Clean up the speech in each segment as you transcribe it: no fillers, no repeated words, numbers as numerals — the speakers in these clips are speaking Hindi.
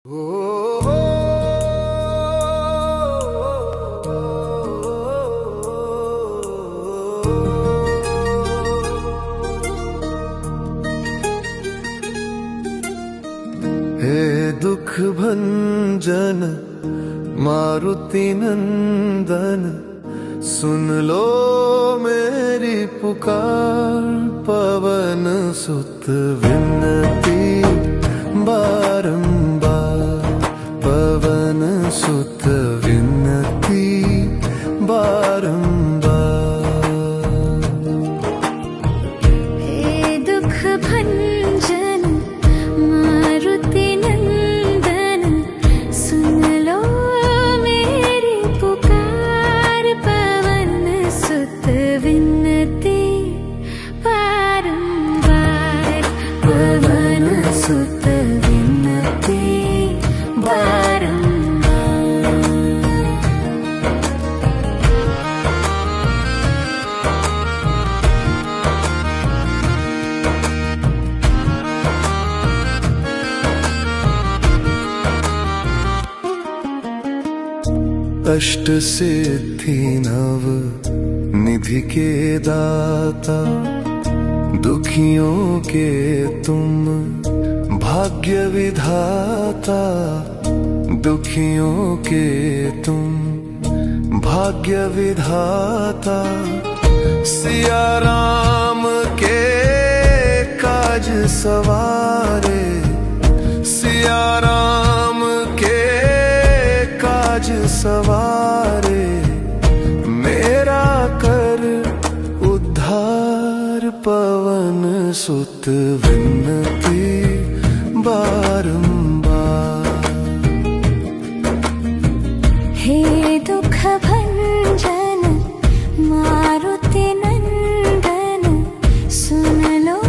हे दुख भंजन मारुति नंदन, सुन लो मेरी पुकार। पवन सुत विनती बारंबार, पवन सुत विनती बारंबार। हे दुख भंजन मारुति नंदन, सुन लो मेरी पुकार। पवन सुत विनती बारंबार, पवन सुत विनती बारंबार। अष्ट सिद्धि नव निधि के दाता, दुखियों के तुम भाग्य विधाता। दुखियों के तुम भाग्य विधाता, सिया राम के काज सवारे। सिया राम के काज सवारे, मेरा कर उद्धार। पवन सुत विनती बारंबार। हे दुख भंजन मारुति नंदन, सुन लो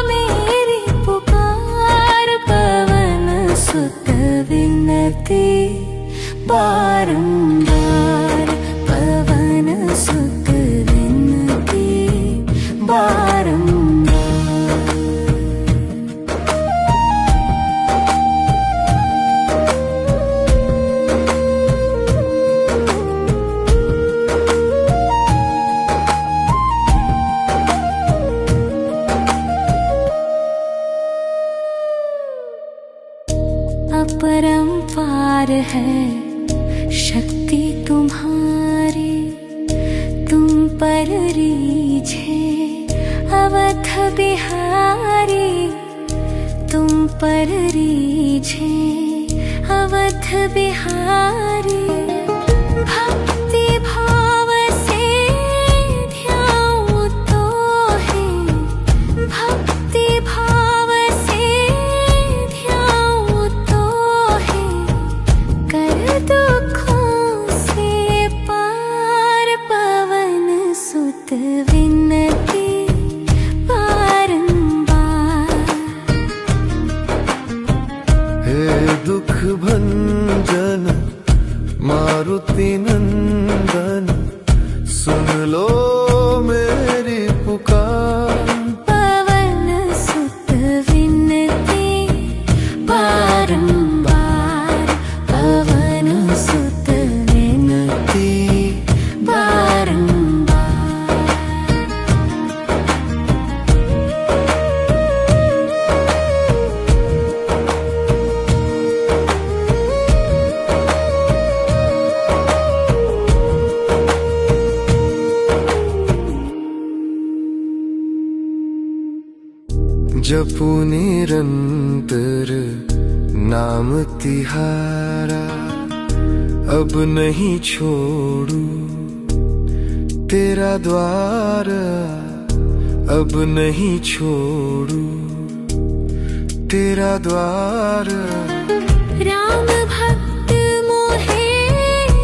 मेरी पुकार। पवन सुत विनती बारंबार, पवन सुत विनती बारंबार। अपरंपार है शक्ति तुम्हारी, तुम पर रीझे अवध बिहारी। तुम पर रीझे अवध बिहारी, भक्ति भाव से ध्याऊं तो है। भक्ति भाव से ध्याऊं तो है, कर दुखों से पार। पवन सुत विनती बारंबार। हे दुख भंजन मारुति नंदन, सुन लो मेरी पुकार। पवन सुत विनती बारंबार, पवन सुत विनती बारंबार। जपू निरंतर नाम तिहारा, अब नहीं छोड़ू तेरा द्वार। अब नहीं छोड़ू तेरा द्वार। राम भक्त मोहे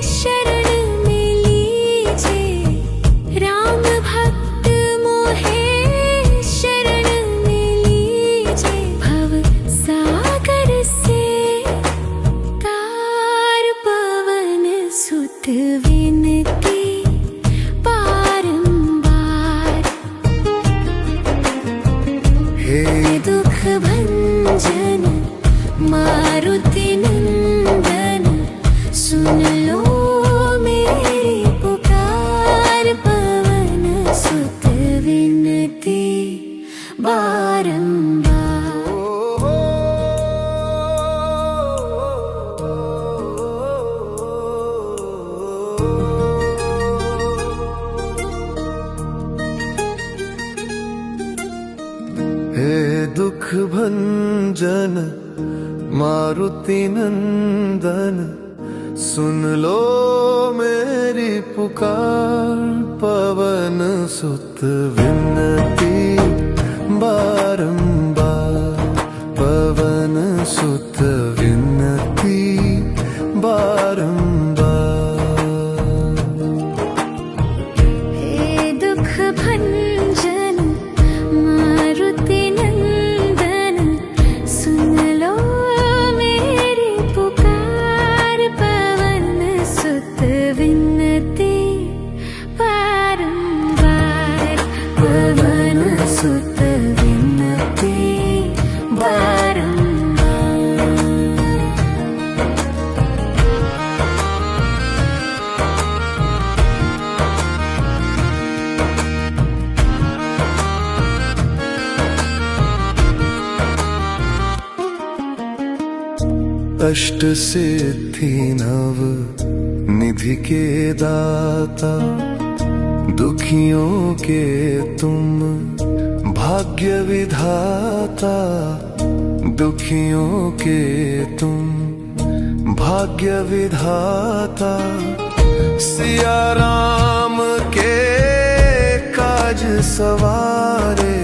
शरण में लीजे, राम भक्त मोहे शरण में लीजे। भव सागर से तार, पवन सुत विनती बारंबार। हे दुख भंजन मारुति भंजन मारुति नंदन, सुन लो मेरी पुकार। पवन सुत विनती बारंबार, पवन सुत विनती बारंबार। हे दुख भंजन मारुति नंदन, सुन लो मेरी पुकार। पवन सुत विनती बारंबार, पवन सुत विनती बारंबार। अष्ट सिद्धि नव निधि के दाता, दुखियों के तुम भाग्य विधाता। दुखियों के तुम भाग्य विधाता, सिया राम के काज सवारे।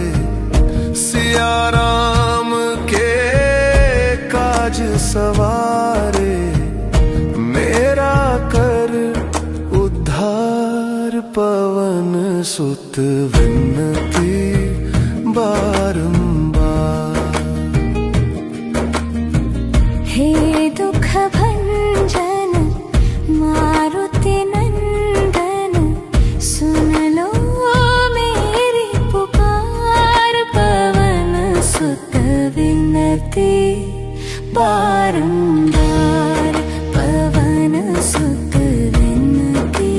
सिया राम के काज सवारे, मेरा कर उद्धार। पवन सुत विनती बारंबार। हे दुख भंजन मारुति नंदन, सुन लो मेरी पुकार। पवन सुत विनती बारंबार, पवन सुत विनती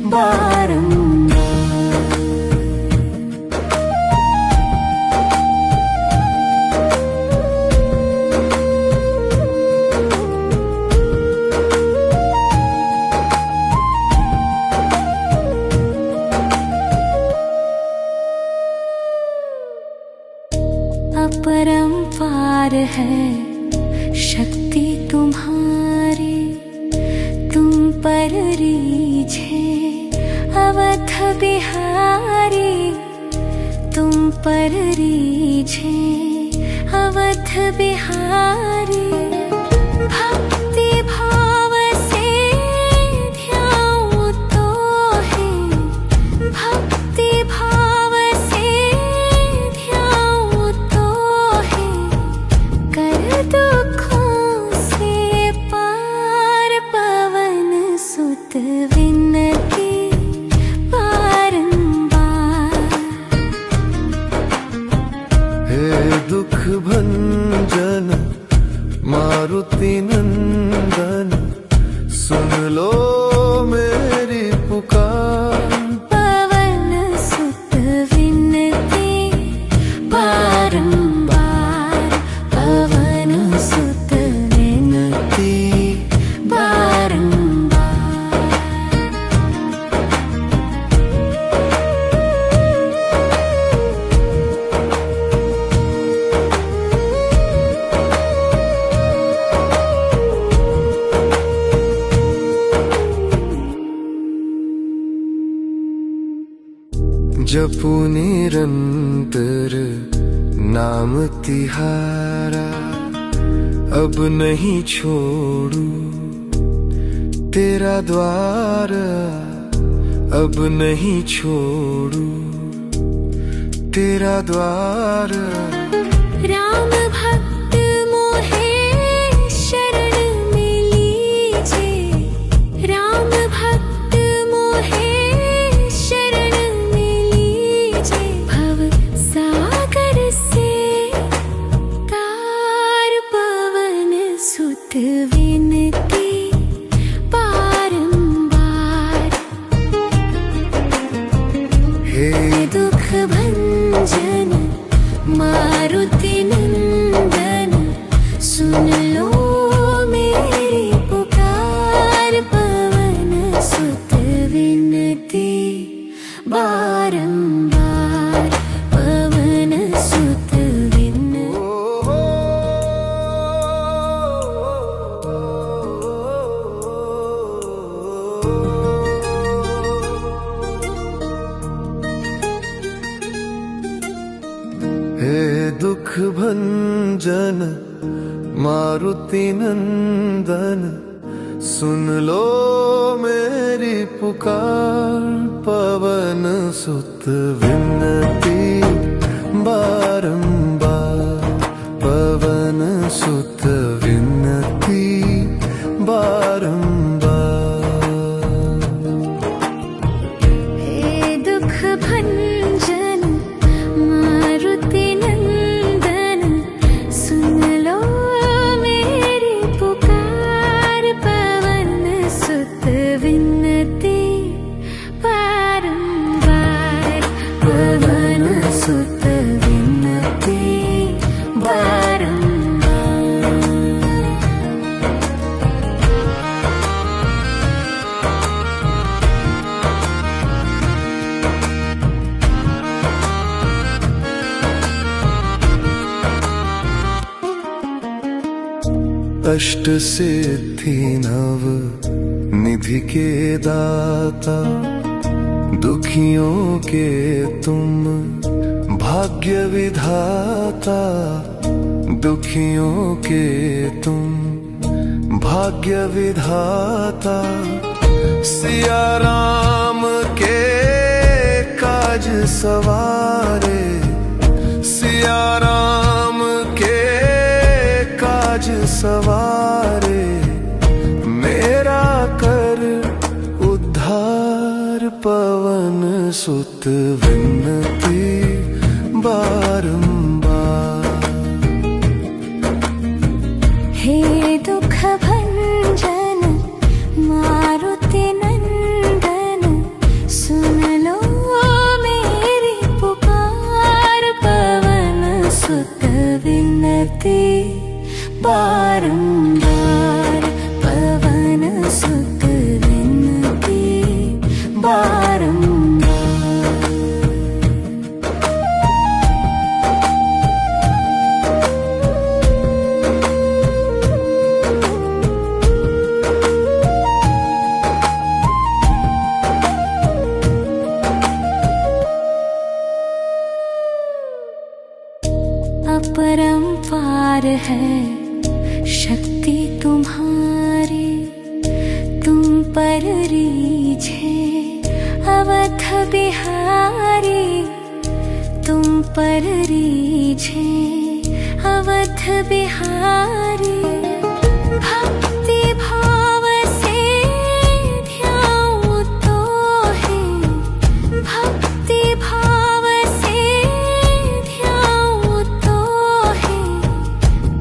बारंबार। अपरंपार है शक्ति तुम्हारी, तुम पर रीझे अवध बिहारी। तुम पर रीझे अवध बिहारी, भक्ति भाव से ध्याऊं तो है। भक्ति भाव से ध्याऊं तो है, कर दुखों से पार। पवन सुत विनती बारंबार। हे दुख भंजन मारुति नंदन, सुन लो मेरी पुकार। पवन सुत विनती बारंबार, पवन सुत विनती बारंबार। जपू निरंतर नाम तिहारा, अब नहीं छोड़ू तेरा द्वार। अब नहीं छोड़ू तेरा द्वार। राम भक्त मोहे शरण में लीजे। राम भक्त मोहे शरण में लीजे। भव सागर से तार। पवन सुत विनती बारंबार। हे दुख भंजन मारुति नंदन, सुन लो मेरी पुकार। पवन सुत विनती बारंबार, पवन सुत विनती। भंजन मारुति नंदन, सुन लो मेरी पुकार। पवन सुत विनती बारंबार, पवन सुत विनती बारंबार। हे दुख भंजन मारुति नंदन, सुन लो मेरी पुकार। पवन सुत विनती बारंबार, पवन सुत विनती बारंबार। अष्ट सिद्धि नव निधि के दाता, दुखियों के तुम भाग्य विधाता। दुखियों के तुम भाग्य विधाता, सिया राम के काज सवारे। सिया राम के काज सवारे, मेरा कर उद्धार। पवन सुत विनती बारंबार। हे दुख भंजन मारुति नंदन, सुन लो मेरी पुकार। पवन सुत विनती बारंबार, पवन सुत विनती बारंबार। अपरंपार है शक्ति तुम्हारी, तुम पर रीझे अवध बिहारी। तुम पर रीझे अवध बिहारी, भक्ति भाव से ध्याऊं तो है। भक्ति भाव से ध्याऊं तो है,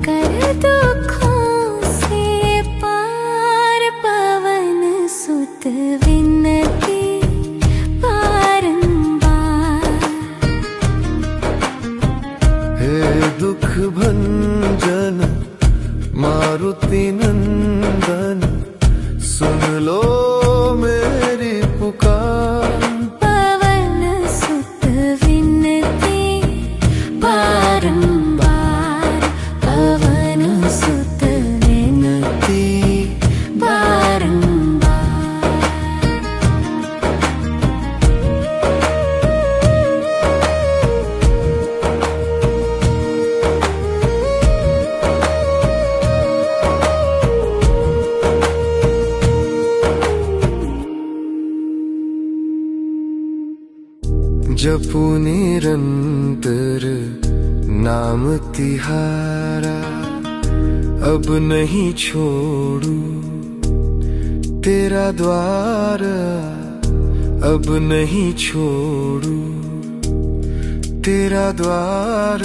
कर दुखों से पार। पवन सुत विनती बारंबार। हे दुख भंजन मारुति नंदन, सुन लो मेरी पुकार। पवन सुत विनती बारंबार, पवन सुत विनती बारंबार। जपू निरंतर नाम तिहारा, अब नहीं छोड़ू तेरा द्वार। अब नहीं छोड़ू तेरा द्वार।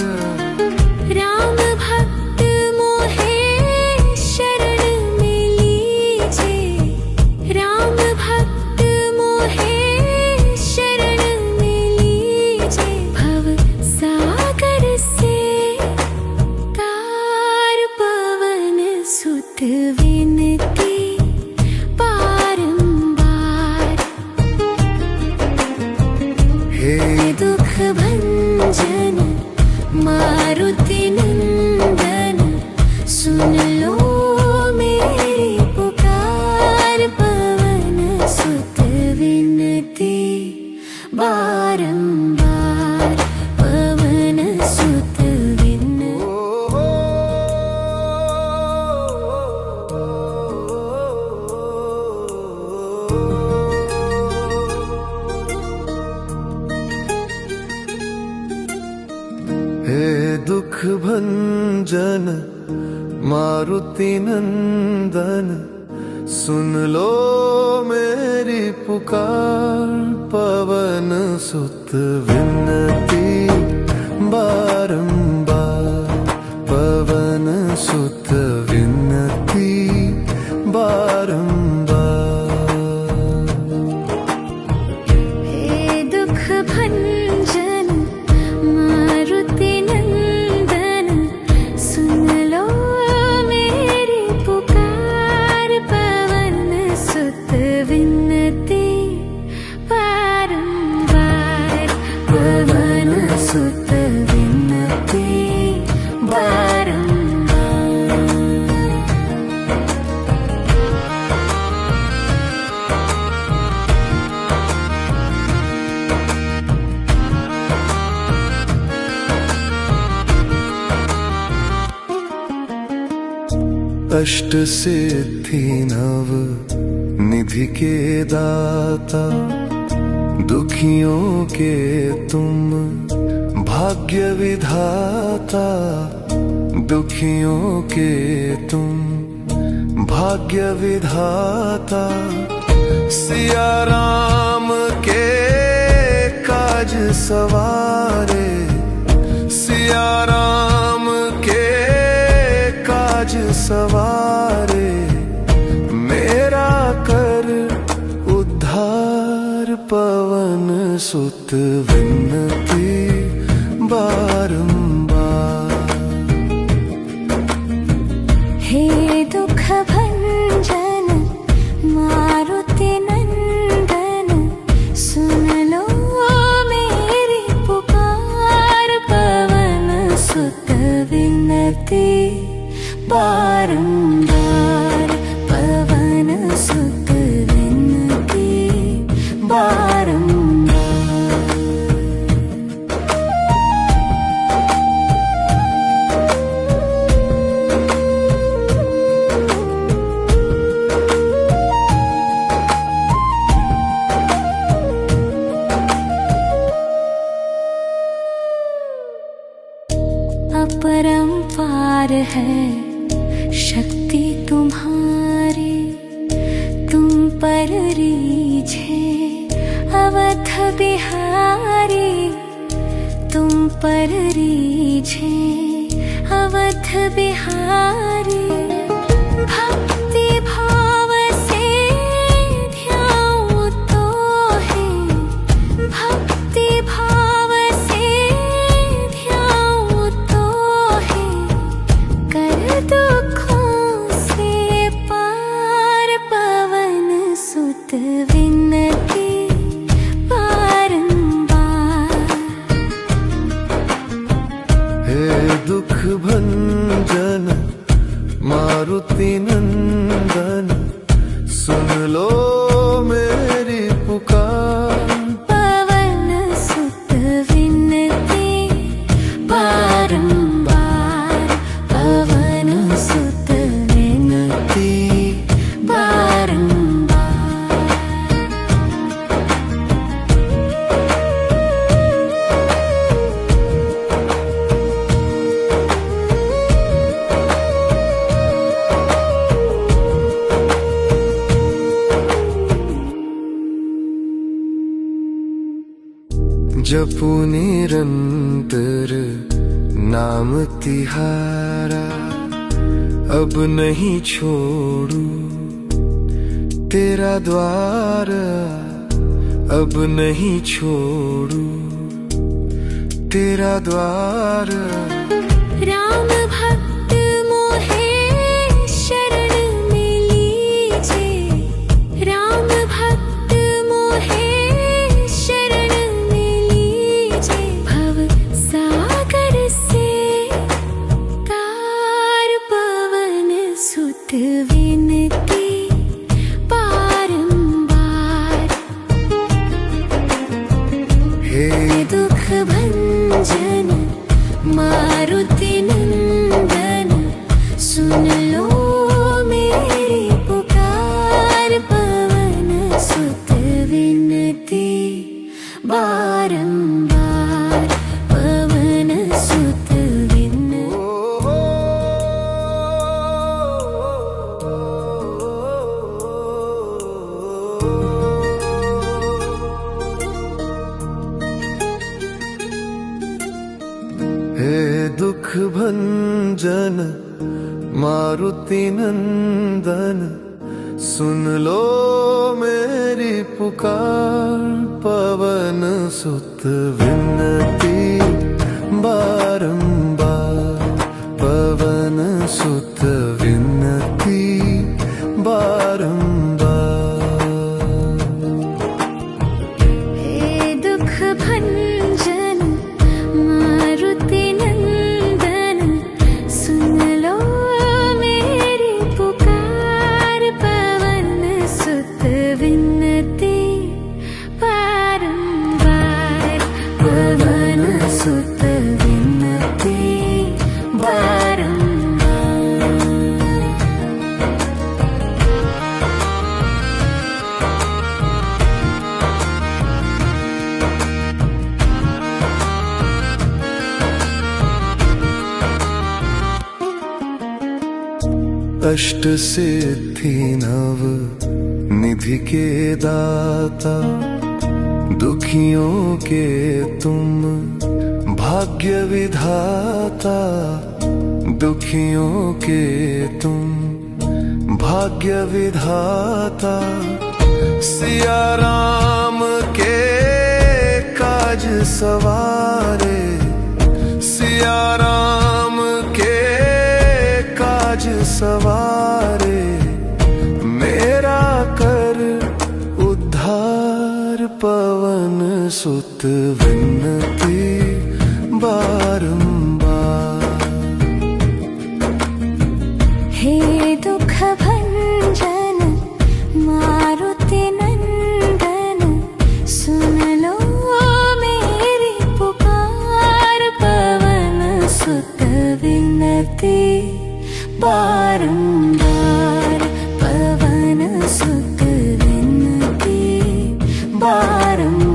राम भक्त मोहे शरण में लीजे। राम भक्त मोहे शरण में लीजे। भव सागर से तार। पवन सुत विनती बारंबार। हे दुख भंजन मारुति नंदन, सुन लो मेरी पुकार। पवन सुत विनती बारंबार, पवन सुत विनती। भंजन मारुति नंदन, सुन लो मेरी पुकार। पवन सुत विनती बारंबार, पवन सुत विनती बारंबार। हे दुख भंजन मारुति नंदन, सुन लो मेरी पुकार। पवन सुत विनती बारंबार, पवन सुत विनती बारंबार। अष्ट सिद्धि नव निधि के दाता, दुखियों के तुम भाग्य विधाता। दुखियों के तुम भाग्य विधाता, सिया राम के काज सवारे। सिया राम के काज सवारे, मेरा कर उद्धार। पवन सुत विनती बारंबार। हे दुख भंजन मारुति नंदन, सुन लो मेरी पुकार। पवन सुत विनती बारंबार, पवन सुत विनती बारंबार। अपरंपार है शक्ति तुम्हारी, तुम पर रीझे अवध बिहारी। तुम पर रीझे अवध बिहारी, भक्ति भाव से ध्याऊं तो है। भक्ति भाव से ध्याऊं तो है, कर दुखों से पार। पवन सुत विनती बारंबार। हे दुख भंजन मारुति नंदन, सुन लो मेरी पुकार। पवन सुत विनती बारंबार, पवन सुत विनती बारंबार। जपू निरंतर नाम तिहारा, अब नहीं छोड़ू तेरा द्वार। अब नहीं छोड़ू तेरा द्वार। राम भक्त मोहे शरण में लीजे। राम भक्त मोहे शरण में लीजे। भव सागर से तार। पवन सुत विनती बारंबार। हे दुख भंजन मारुति नंदन, सुन लो मेरी पुकार। पवन सुत विनती बारंबार, पवन सुत विनती। भंजन मारुति नंदन सुन लो मेरी पुकार। पवन सुत विनती बारंबार, पवन सुत विनती बारंबार। हे दुख भंजन मारुति नंदन सुन लो मेरी पुकार। पवन सुत विनती बारंबार, पवन सुत विनती बारंबार। अष्ट सिद्धि नव निधि के दाता, दुखियों के तुम भाग्य विधाता। दुखियों के तुम भाग्य विधाता। सिया राम के काज सवारे, सिया राम के काज सवारे। मेरा कर उद्धार, पवन सुत विनती बारंबार। हे दुख भंजन मारुति नंदन सुन लो मेरी पुकार। पवन सुत विनती बारंबार, पवन सुत विनती बारंबार।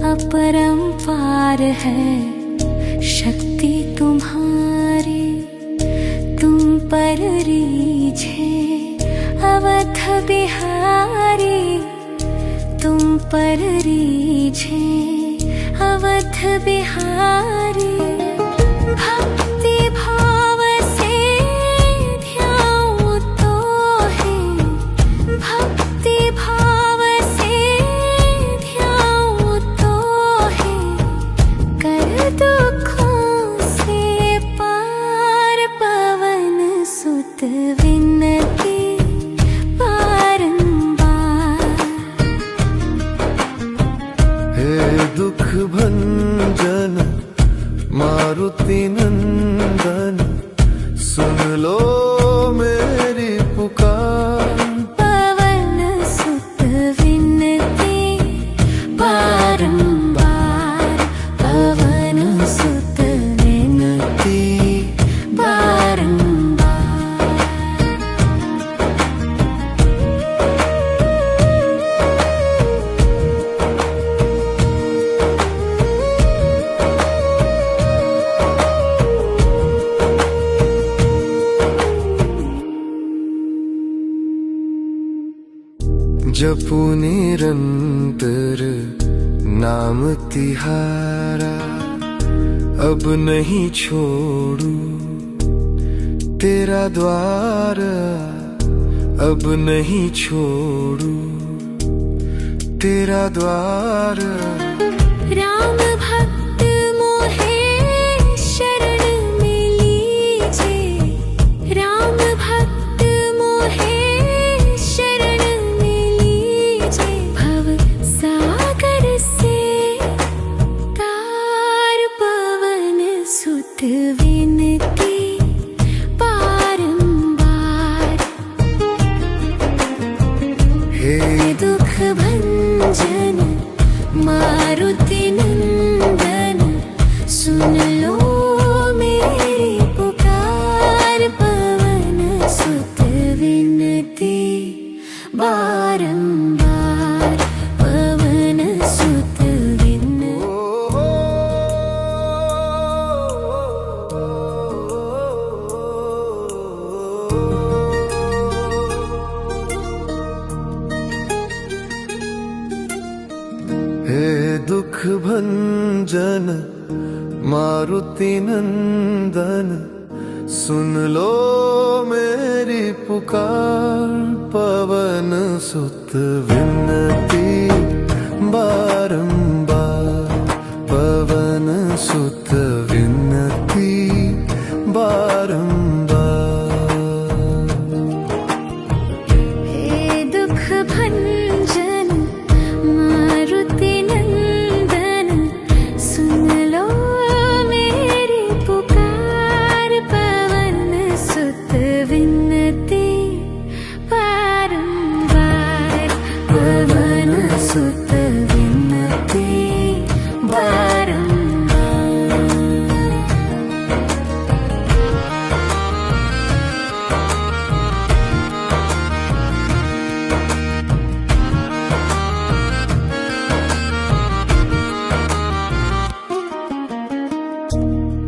अपरंपार है शक्ति तुम्हारी, तुम पर रीझे अवध बिहारी। तुम पर रीझे अवध बिहारी। भक्ति भाव से ध्याऊं तो है, भक्ति भाव से ध्याऊं तो है। कर दुखों से पार, पवन सुत विनती बारंबार। हे दुख भंजन मारुति नंदन सुन लो मेरी पुकार। पवन सुत विनती बारंबार, पवन सुत विनती बारंबार। जपू निरंतर नाम तिहारा, अब नहीं छोड़ू तेरा द्वार। अब नहीं छोड़ू तेरा द्वार। राम भक्त मोहे शरण में लीजे, राम भक्त मोहे शरण में लीजे। भव सागर से तार, पवन सुत विनती बारंबार। हे दुख भंजन मारुति नंदन सुन लो मेरी पुकार। पवन सुत विनती बारंबार, पवन सुत विनती। भंजन मारुति नंदन, सुन लो मेरी पुकार। पवन सुत विनती बारंबार, पवन सुत विनती बारंबार। हे दुख भंजन मारुति नंदन, सुन लो मेरी पुकार। पवन सुत विनती बारंबार, पवन सुत विनती बारंबार।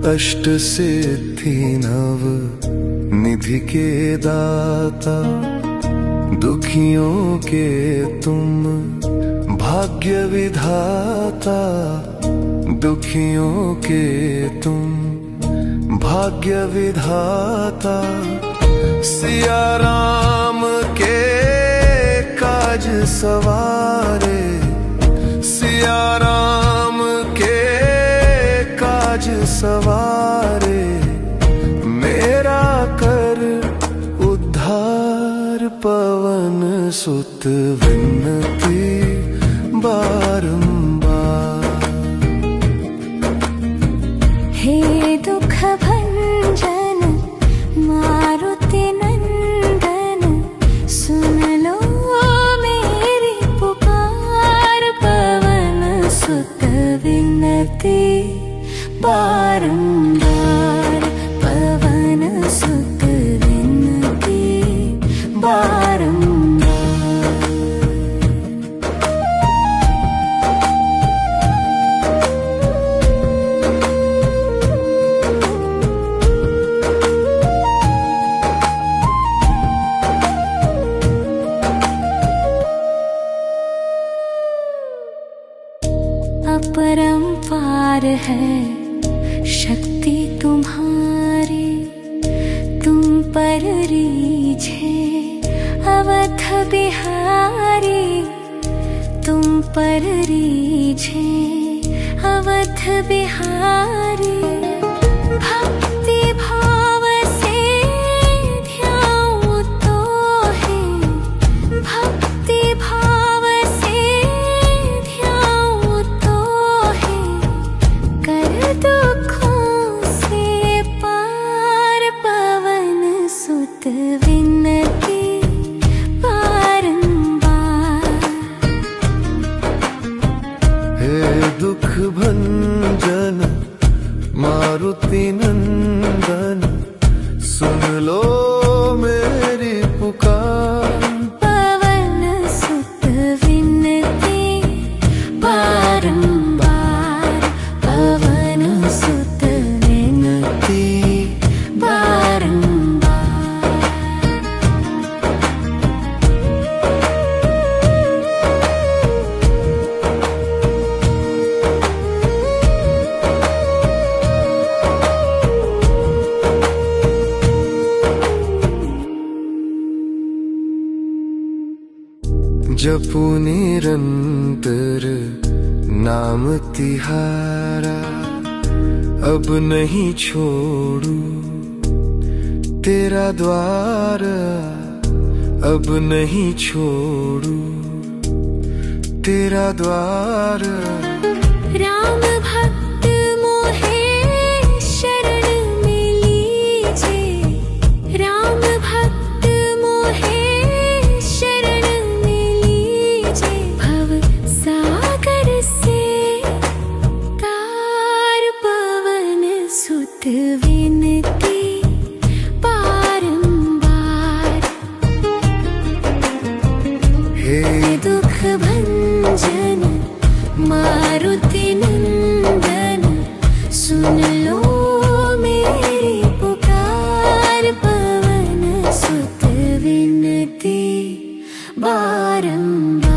अष्ट सिद्धि नव निधि के दाता, दुखियों के तुम भाग्य विधाता। दुखियों के तुम भाग्य विधाता, सिया राम के काज सवारे। सिया राम के काज सवारे, मेरा कर उद्धार। पवन सुत विनती बारंबार। हे दुख भंजन मारुति नंदन, सुन लो मेरी पुकार। पवन सुत विनती बारंबार, पवन सुत विनती बारंबार। अपरंपार है शक्ति तुम्हारी, तुम पर रीझे अवध बिहारी। तुम पर रीझे अवध बिहारी, भक्ति भाव से ध्याऊं तो है। भक्ति भाव से ध्याऊं तो है, कर दुखों से पार। पवन सुत विनती बारंबार। हे दुख भंजन मारुति नंदन, सुन लो मेरी पुकार। पवन सुत विनती बारंबार, पवन सुत विनती बारंबार। जपू निरंतर नाम तिहारा, अब नहीं छोड़ू तेरा द्वार। अब नहीं छोड़ू तेरा द्वार। राम भक्त मोहे शरण में लीजे। राम भक्त मोहे शरण में लीजे। भव सागर से तार। पवन सुत विनती बारंबार। हे दुख भंजन मारुति नंदन, सुन लो मेरी पुकार। पवन सुत विनती बारंबार।